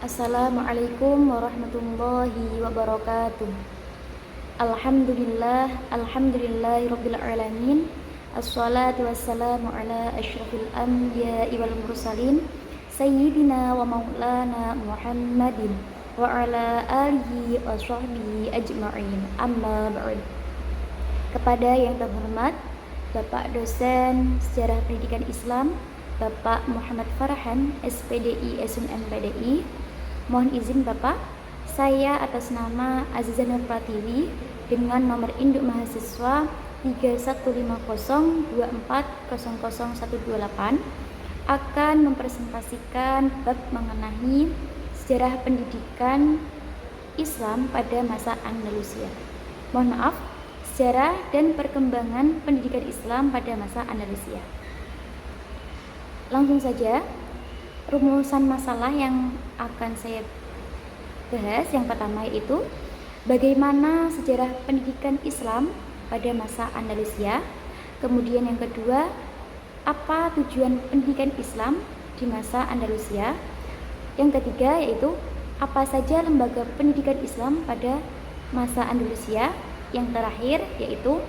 Assalamualaikum warahmatullahi wabarakatuh. Alhamdulillahirabbil alamin. Assalatu wassalamu ala asyrafil anbiya'i wal mursalin sayyidina wa maulana Muhammadin wa ala alihi wa sahbihi ajma'in. Amma ba'd. Kepada yang terhormat Bapak dosen Sejarah Pendidikan Islam Bapak Muhammad Farhan, SPDI SNMPDI. Mohon izin Bapak, saya atas nama Azizah Nur Pratiwi dengan nomor induk mahasiswa 315024000128 akan mempresentasikan bab mengenai sejarah pendidikan Islam pada masa Andalusia. Mohon maaf, sejarah dan perkembangan pendidikan Islam pada masa Andalusia. Langsung saja, rumusan masalah yang akan saya bahas yang pertama yaitu bagaimana sejarah pendidikan Islam pada masa Andalusia. Kemudian yang kedua, apa tujuan pendidikan Islam di masa Andalusia. Yang ketiga yaitu apa saja lembaga pendidikan Islam pada masa Andalusia. Yang terakhir yaitu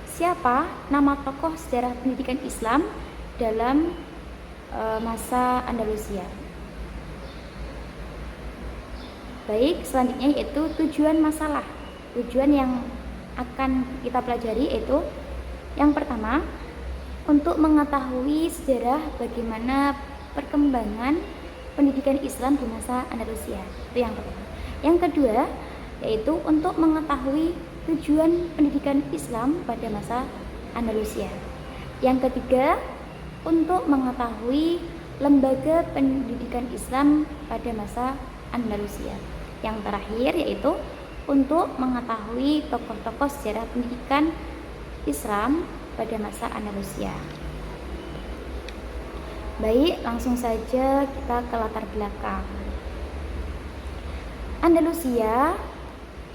siapa nama tokoh sejarah pendidikan Islam dalam masa Andalusia. Baik, selanjutnya yaitu tujuan masalah. Tujuan yang akan kita pelajari yaitu yang pertama, untuk mengetahui sejarah bagaimana perkembangan pendidikan Islam di masa Andalusia. Itu yang pertama. Yang kedua, yaitu untuk mengetahui tujuan pendidikan Islam pada masa Andalusia. Yang ketiga, untuk mengetahui lembaga pendidikan Islam pada masa Andalusia. Yang terakhir yaitu untuk mengetahui tokoh-tokoh sejarah pendidikan Islam pada masa Andalusia. Baik, langsung saja kita ke latar belakang. Andalusia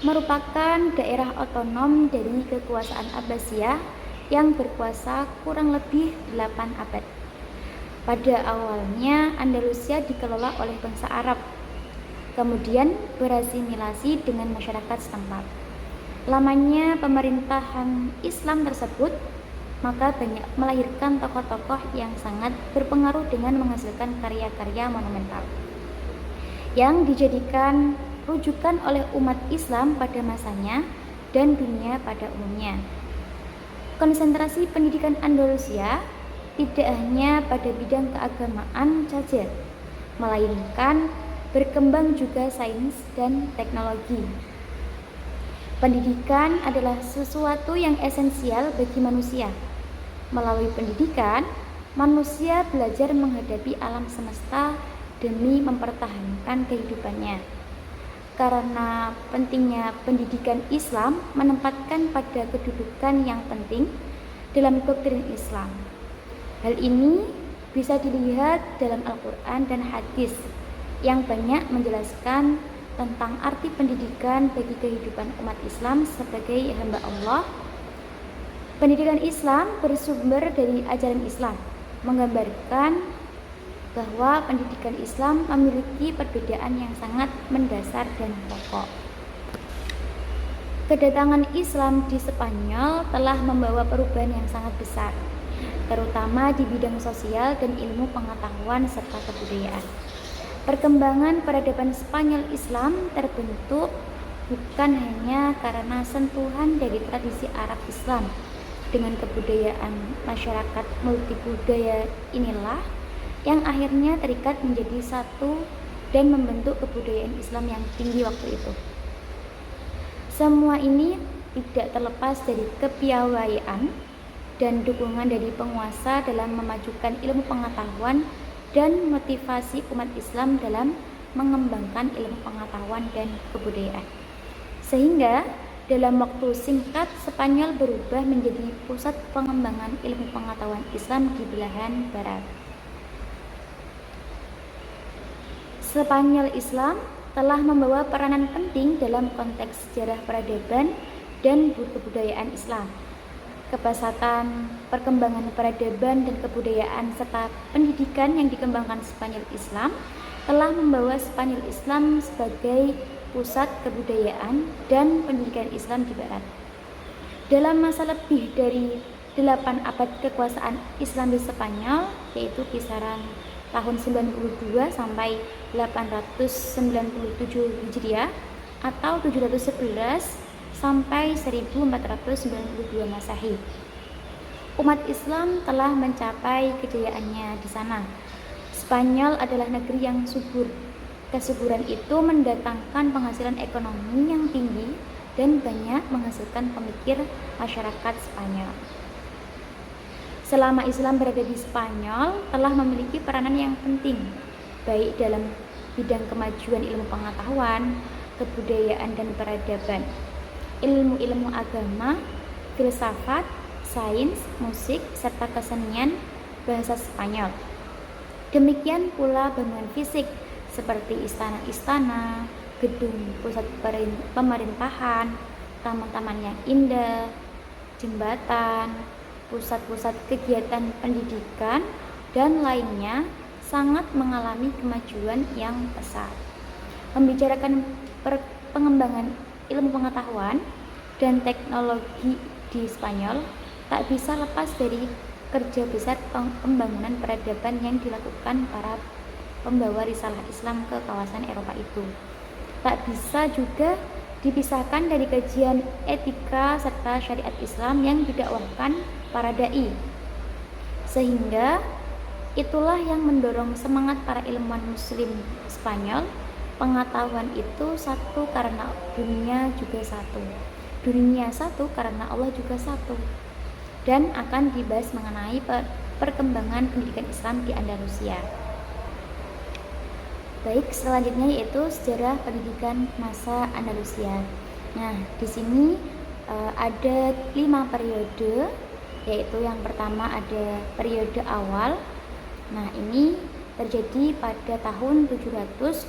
merupakan daerah otonom dari kekuasaan Abbasiyah yang berkuasa kurang lebih 8 abad. Pada awalnya Andalusia dikelola oleh bangsa Arab, kemudian berasimilasi dengan masyarakat setempat. Lamanya pemerintahan Islam tersebut maka banyak melahirkan tokoh-tokoh yang sangat berpengaruh dengan menghasilkan karya-karya monumental yang dijadikan rujukan oleh umat Islam pada masanya dan dunia pada umumnya. Konsentrasi pendidikan Andalusia tidak hanya pada bidang keagamaan saja, melainkan berkembang juga sains dan teknologi. Pendidikan adalah sesuatu yang esensial bagi manusia. Melalui pendidikan, manusia belajar menghadapi alam semesta demi mempertahankan kehidupannya. Karena pentingnya pendidikan Islam menempatkan pada kedudukan yang penting dalam doktrin Islam. Hal ini bisa dilihat dalam Al-Quran dan hadis yang banyak menjelaskan tentang arti pendidikan bagi kehidupan umat Islam sebagai hamba Allah. Pendidikan Islam bersumber dari ajaran Islam, menggambarkan bahwa pendidikan Islam memiliki perbedaan yang sangat mendasar dan pokok. Kedatangan Islam di Spanyol telah membawa perubahan yang sangat besar, terutama di bidang sosial dan ilmu pengetahuan serta kebudayaan. Perkembangan peradaban Spanyol Islam terbentuk bukan hanya karena sentuhan dari tradisi Arab Islam dengan kebudayaan masyarakat multibudaya inilah yang akhirnya terikat menjadi satu dan membentuk kebudayaan Islam yang tinggi waktu itu. Semua ini tidak terlepas dari kepiawaian dan dukungan dari penguasa dalam memajukan ilmu pengetahuan dan motivasi umat Islam dalam mengembangkan ilmu pengetahuan dan kebudayaan. Sehingga dalam waktu singkat Spanyol berubah menjadi pusat pengembangan ilmu pengetahuan Islam di belahan barat. Spanyol Islam telah membawa peranan penting dalam konteks sejarah peradaban dan kebudayaan Islam. Kepesatan perkembangan peradaban dan kebudayaan serta pendidikan yang dikembangkan Spanyol Islam telah membawa Spanyol Islam sebagai pusat kebudayaan dan pendidikan Islam di Barat. Dalam masa lebih dari 8 abad kekuasaan Islam di Spanyol, yaitu kisaran tahun 92 sampai 897 Hijriah atau 711 sampai 1492 Masehi. Umat Islam telah mencapai kejayaannya di sana. Spanyol adalah negeri yang subur. Kesuburan itu mendatangkan penghasilan ekonomi yang tinggi dan banyak menghasilkan pemikir masyarakat Spanyol. Selama Islam berada di Spanyol, telah memiliki peranan yang penting, baik dalam bidang kemajuan ilmu pengetahuan, kebudayaan dan peradaban, ilmu-ilmu agama, filsafat, sains, musik, serta kesenian bahasa Spanyol. Demikian pula bangunan fisik seperti istana-istana, gedung pusat pemerintahan, taman-taman yang indah, jembatan, pusat-pusat kegiatan pendidikan, dan lainnya sangat mengalami kemajuan yang pesat. Membicarakan pengembangan ilmu pengetahuan dan teknologi di Spanyol tak bisa lepas dari kerja besar pembangunan peradaban yang dilakukan para pembawa risalah Islam ke kawasan Eropa itu. Tak bisa juga dipisahkan dari kajian etika serta syariat Islam yang didakwahkan para dai. Sehingga itulah yang mendorong semangat para ilmuwan muslim Spanyol. Pengetahuan itu satu karena dunia juga satu. Dunia satu karena Allah juga satu. Dan akan dibahas mengenai perkembangan pendidikan Islam di Andalusia. Baik, selanjutnya yaitu sejarah pendidikan masa Andalusia. Nah, di sini ada 5 periode, yaitu yang pertama ada periode awal. Nah, ini terjadi pada tahun 711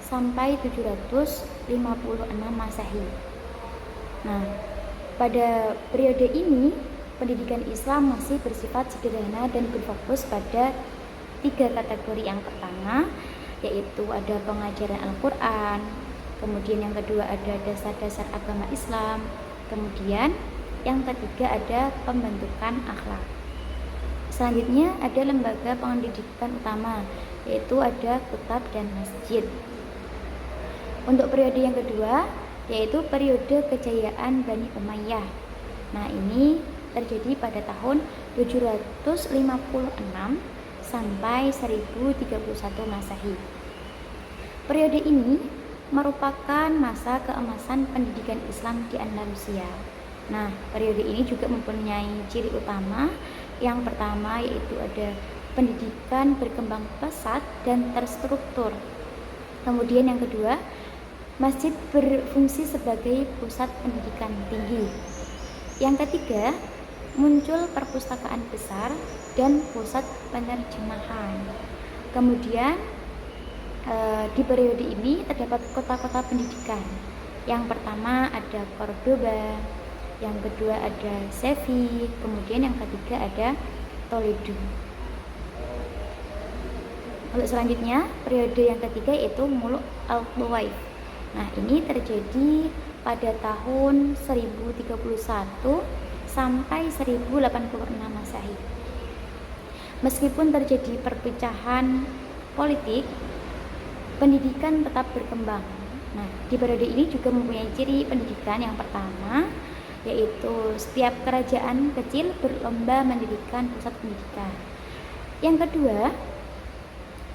sampai 756 Masehi. Nah, pada periode ini pendidikan Islam masih bersifat sederhana dan berfokus pada 3 kategori. Yang pertama yaitu ada pengajaran Al-Quran, kemudian yang kedua ada dasar-dasar agama Islam, kemudian yang ketiga ada pembentukan akhlak. Selanjutnya ada lembaga pendidikan utama, yaitu ada kitab dan masjid. Untuk periode yang kedua yaitu periode kejayaan Bani Umayyah. Nah, ini terjadi pada tahun 756 sampai 1031 Masehi. Periode ini merupakan masa keemasan pendidikan Islam di Andalusia. Nah, periode ini juga mempunyai ciri utama. Yang pertama yaitu ada pendidikan berkembang pesat dan terstruktur. Kemudian yang kedua, masjid berfungsi sebagai pusat pendidikan tinggi. Yang ketiga, muncul perpustakaan besar dan pusat penerjemahan. Kemudian di periode ini terdapat kota-kota pendidikan. Yang pertama ada Cordoba, yang kedua ada Seville, kemudian yang ketiga ada Toledo. Lalu selanjutnya periode yang ketiga yaitu Muluk al-Tawaif. Nah, ini terjadi pada tahun 1031 sampai 1086 Masehi. Meskipun terjadi perpecahan politik, pendidikan tetap berkembang. Nah, di periode ini juga mempunyai ciri pendidikan. Yang pertama yaitu setiap kerajaan kecil berlomba mendirikan pusat pendidikan. Yang kedua,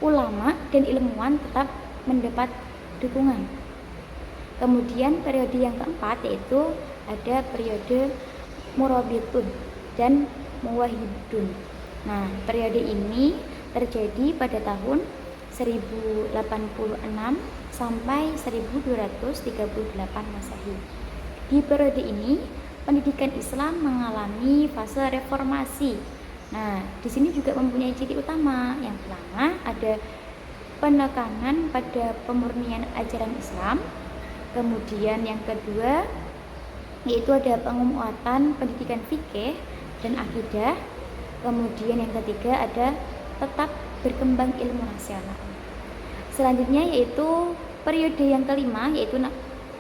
ulama dan ilmuwan tetap mendapat dukungan. Kemudian periode yang keempat yaitu ada periode Murabitun dan Muwahhidun. Nah, periode ini terjadi pada tahun 1086 sampai 1238 Masehi. Di periode ini pendidikan Islam mengalami fase reformasi. Nah, di sini juga mempunyai ciri utama. Yang pertama ada penekanan pada pemurnian ajaran Islam. Kemudian yang kedua yaitu ada penguatan pendidikan fikih dan akidah. Kemudian yang ketiga ada tetap berkembang ilmu nasional. Selanjutnya yaitu periode yang kelima, yaitu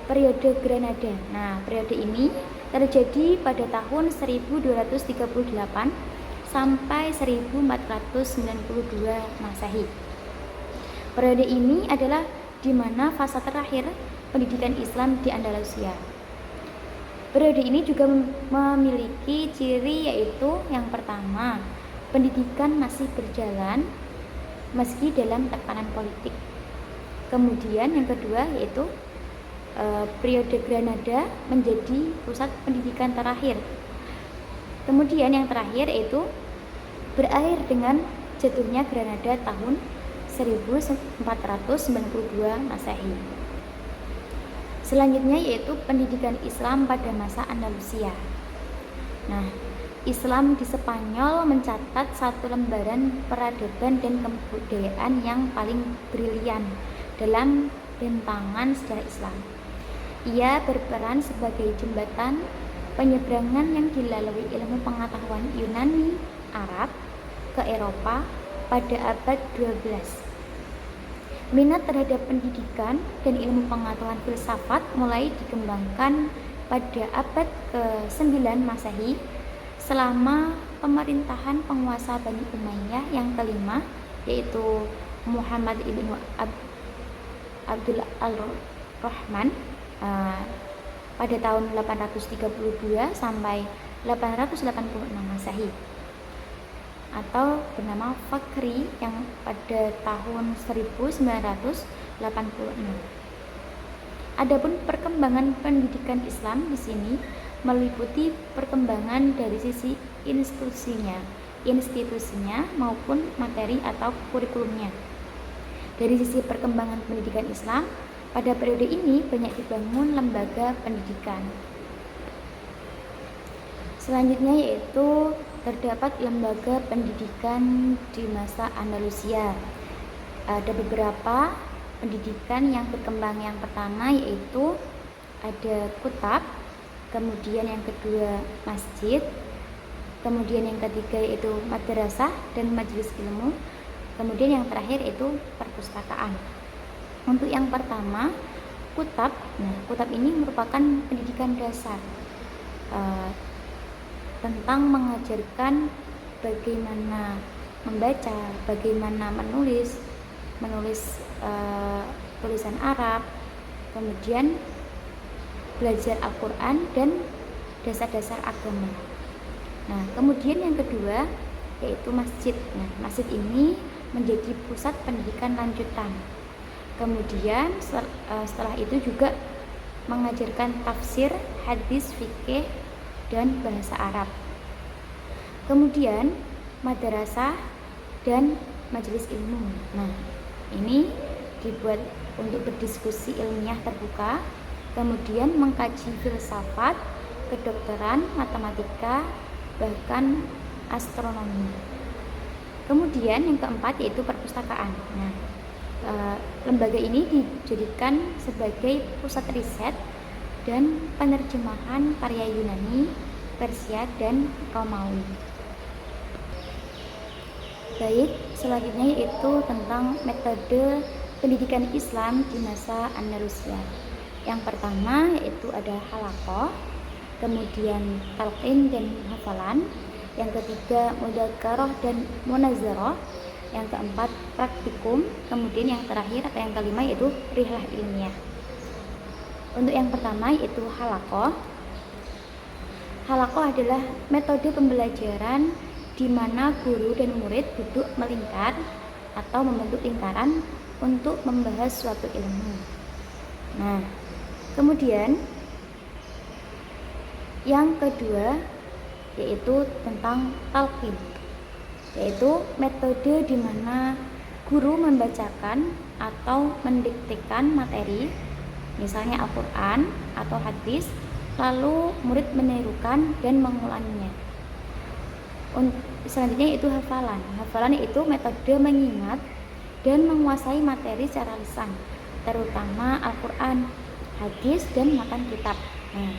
periode Granada. Nah, periode ini terjadi pada tahun 1238 sampai 1492 Masehi. Periode ini adalah di mana fase terakhir pendidikan Islam di Andalusia. Periode ini juga memiliki ciri, yaitu yang pertama, pendidikan masih berjalan meski dalam tekanan politik. Kemudian yang kedua yaitu periode Granada menjadi pusat pendidikan terakhir. Kemudian yang terakhir yaitu berakhir dengan jatuhnya Granada tahun 1492 Masehi. Selanjutnya yaitu pendidikan Islam pada masa Andalusia. Nah, Islam di Spanyol mencatat satu lembaran peradaban dan kebudayaan yang paling brilian dalam bentangan sejarah Islam. Ia berperan sebagai jembatan penyeberangan yang dilalui ilmu pengetahuan Yunani Arab ke Eropa pada abad 12. Minat terhadap pendidikan dan ilmu pengetahuan filsafat mulai dikembangkan pada abad ke-9 Masehi selama pemerintahan penguasa Bani Umayyah yang kelima, yaitu Muhammad ibnu Abdul al-Rahman pada tahun 832 sampai 886 Masehi, atau bernama Fakhri yang pada tahun 1986. Adapun perkembangan pendidikan Islam di sini meliputi perkembangan dari sisi institusinya maupun materi atau kurikulumnya. Dari sisi perkembangan pendidikan Islam, pada periode ini banyak dibangun lembaga pendidikan. Selanjutnya yaitu terdapat lembaga pendidikan di masa Andalusia. Ada beberapa pendidikan yang berkembang. Yang pertama yaitu ada kutab, kemudian yang kedua masjid, kemudian yang ketiga yaitu madrasah dan majelis ilmu, kemudian yang terakhir yaitu perpustakaan. Untuk yang pertama, kutab. Nah, kutab ini merupakan pendidikan dasar tentang mengajarkan bagaimana membaca, bagaimana menulis tulisan Arab, kemudian belajar Al-Quran dan dasar-dasar agama. Nah, kemudian yang kedua yaitu masjid. Nah, masjid ini menjadi pusat pendidikan lanjutan. Kemudian setelah itu juga mengajarkan tafsir, hadis, fikih, dan bahasa Arab. Kemudian madrasah dan majelis ilmu. Nah, ini dibuat untuk berdiskusi ilmiah terbuka, kemudian mengkaji filsafat, kedokteran, matematika, bahkan astronomi. Kemudian yang keempat yaitu perpustakaan. Nah, lembaga ini dijadikan sebagai pusat riset dan penerjemahan karya Yunani, Persia, dan Romawi. Baik, selanjutnya yaitu tentang metode pendidikan Islam di masa Andalusia. Yang pertama yaitu ada halaqah, kemudian talqin dan hafalan, yang ketiga mudzakarah dan munazarah, yang keempat praktikum, kemudian yang terakhir atau yang kelima yaitu rihlah ilmiah. Untuk yang pertama yaitu halaqah. Halaqah adalah metode pembelajaran di mana guru dan murid duduk melingkar atau membentuk lingkaran untuk membahas suatu ilmu. Nah, kemudian yang kedua yaitu tentang talqin, yaitu metode di mana guru membacakan atau mendiktekan materi, misalnya Al-Quran atau hadis, lalu murid menirukan dan mengulanginya. Selanjutnya itu hafalan. Hafalan itu metode mengingat dan menguasai materi secara lisan, terutama Al-Quran, hadis, dan matan kitab. Nah,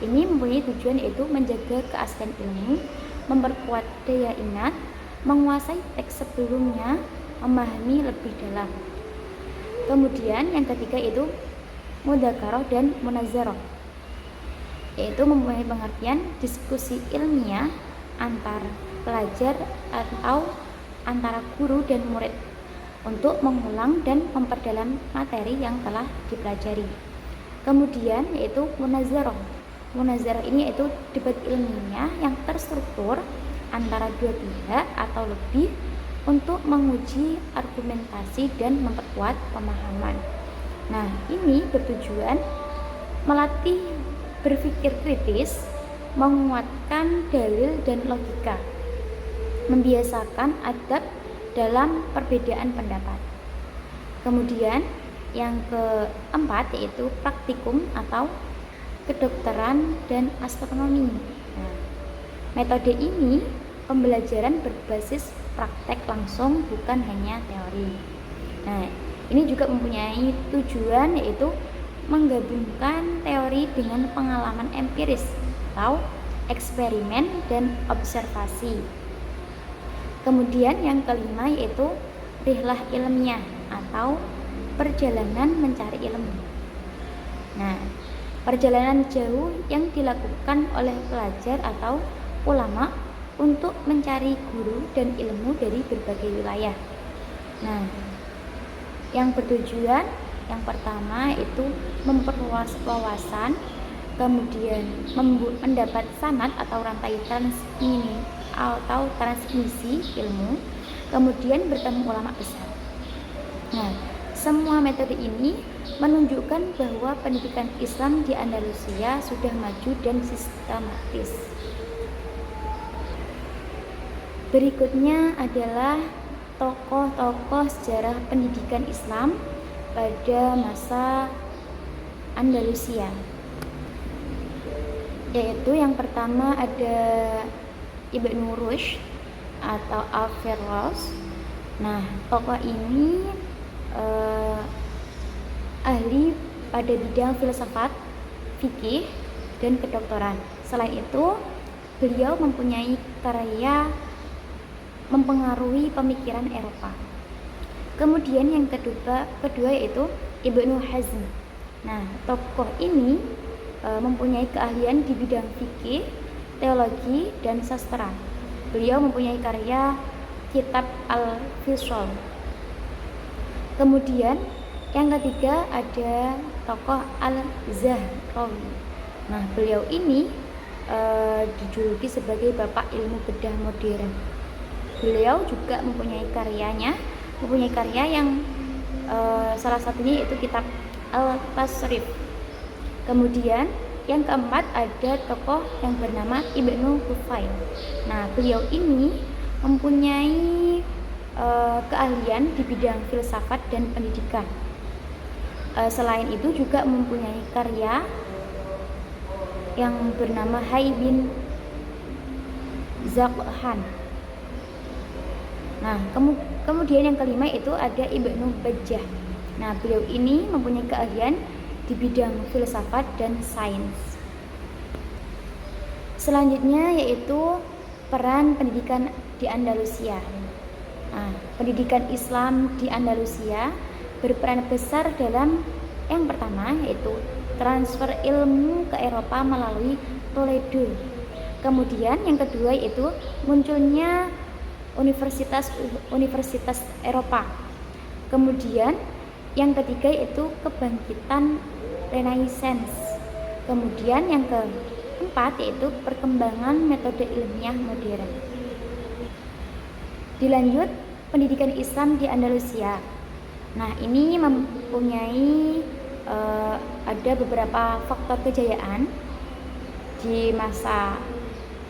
ini mempunyai tujuan yaitu menjaga keaslian ilmu, memperkuat daya ingat, menguasai teks sebelumnya, memahami lebih dalam. Kemudian yang ketiga itu mudzakarah dan munazarah, yaitu mempunyai pengertian diskusi ilmiah antar pelajar atau antara guru dan murid untuk mengulang dan memperdalam materi yang telah dipelajari. Kemudian yaitu munazarah. Munazarah ini yaitu debat ilmiah yang terstruktur antara dua pihak atau lebih untuk menguji argumentasi dan memperkuat pemahaman. Nah, ini bertujuan melatih berpikir kritis, menguatkan dalil dan logika, membiasakan adab dalam perbedaan pendapat. Kemudian yang keempat yaitu praktikum atau kedokteran dan astronomi. Nah, metode ini pembelajaran berbasis praktek langsung, bukan hanya teori. Nah, ini juga mempunyai tujuan yaitu menggabungkan teori dengan pengalaman empiris atau eksperimen dan observasi. Kemudian yang kelima yaitu rihlah ilmiah atau perjalanan mencari ilmu. Nah, perjalanan jauh yang dilakukan oleh pelajar atau ulama untuk mencari guru dan ilmu dari berbagai wilayah. Nah, yang bertujuan yang pertama itu memperluas wawasan, kemudian mendapat sanad atau rantai transmisi ilmu, kemudian bertemu ulama besar. Nah, semua metode ini menunjukkan bahwa pendidikan Islam di Andalusia sudah maju dan sistematis. Berikutnya adalah tokoh-tokoh sejarah pendidikan Islam pada masa Andalusia, yaitu yang pertama ada Ibnu Rushd atau Averroes. Nah, tokoh ini ahli pada bidang filsafat, fikih, dan kedokteran. Selain itu, beliau mempunyai karya mempengaruhi pemikiran Eropa. Kemudian yang kedua yaitu Ibnu Hazm. Nah, tokoh ini mempunyai keahlian di bidang fikih, teologi, dan sastra. Beliau mempunyai karya Kitab Al-Fisol. Kemudian yang ketiga ada tokoh Al-Zahrawi. Nah, beliau ini dijuluki sebagai Bapak Ilmu Bedah Modern. Beliau juga mempunyai karya yang salah satunya yaitu Kitab Al-Tasrif. Kemudian yang keempat ada tokoh yang bernama Ibnu Tufail. Nah, beliau ini mempunyai keahlian di bidang filsafat dan pendidikan. Selain itu juga mempunyai karya yang bernama Hai bin Zakhan. Nah, kemudian yang kelima itu ada Ibnu Bajjah. Nah, beliau ini mempunyai keahlian di bidang filsafat dan sains. Selanjutnya yaitu peran pendidikan di Andalusia. Nah, pendidikan Islam di Andalusia berperan besar dalam yang pertama yaitu transfer ilmu ke Eropa melalui Toledo. Kemudian yang kedua yaitu munculnya universitas Eropa. Kemudian yang ketiga yaitu kebangkitan Renaissance. Kemudian yang keempat yaitu perkembangan metode ilmiah modern. Dilanjut pendidikan Islam di Andalusia. Nah, ini mempunyai ada beberapa faktor kejayaan di masa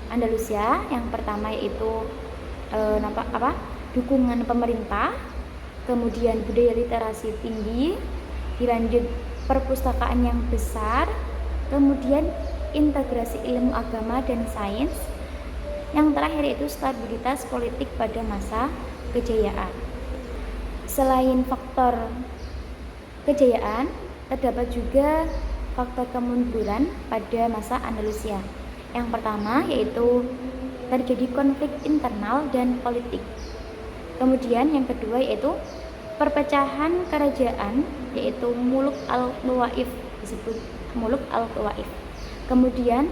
Andalusia. Yang pertama yaitu dukungan pemerintah, kemudian budaya literasi tinggi, dilanjut perpustakaan yang besar, kemudian integrasi ilmu agama dan sains, yang terakhir yaitu stabilitas politik pada masa kejayaan. Selain faktor kejayaan, terdapat juga faktor kemunduran pada masa Andalusia. Yang pertama yaitu terjadi konflik internal dan politik. Kemudian yang kedua yaitu perpecahan kerajaan, yaitu Muluk al-Tawaif, disebut Muluk al-Tawaif. Kemudian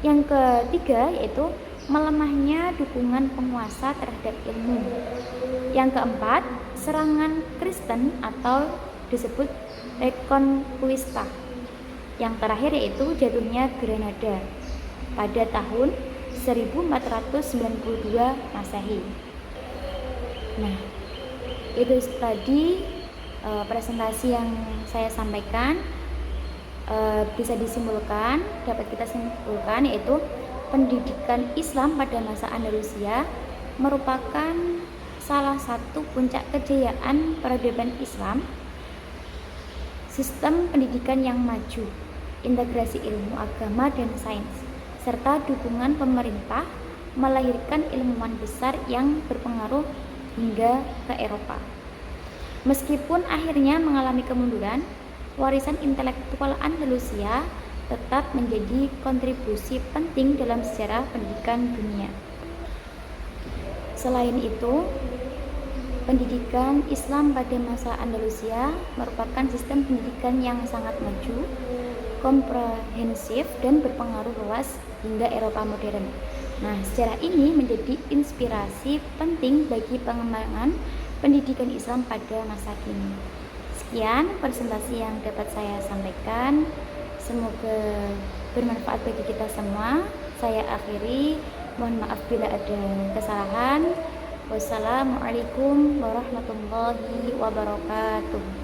yang ketiga yaitu melemahnya dukungan penguasa terhadap ilmu. Yang keempat, serangan Kristen atau disebut Reconquista. Yang terakhir yaitu jatuhnya Granada pada tahun 1492 Masehi. Nah, itu tadi presentasi yang saya sampaikan. Bisa disimpulkan, dapat kita simpulkan yaitu pendidikan Islam pada masa Andalusia merupakan salah satu puncak kejayaan peradaban Islam. Sistem pendidikan yang maju, integrasi ilmu agama dan sains, serta dukungan pemerintah melahirkan ilmuwan besar yang berpengaruh hingga ke Eropa. Meskipun akhirnya mengalami kemunduran, warisan intelektual Andalusia tetap menjadi kontribusi penting dalam sejarah pendidikan dunia. Selain itu, pendidikan Islam pada masa Andalusia merupakan sistem pendidikan yang sangat maju, komprehensif, dan berpengaruh luas hingga Eropa modern. Nah, sejarah ini menjadi inspirasi penting bagi pengembangan pendidikan Islam pada masa kini. Sekian presentasi yang dapat saya sampaikan. Semoga bermanfaat bagi kita semua. Saya akhiri. Mohon maaf bila ada kesalahan. Wassalamualaikum warahmatullahi wabarakatuh.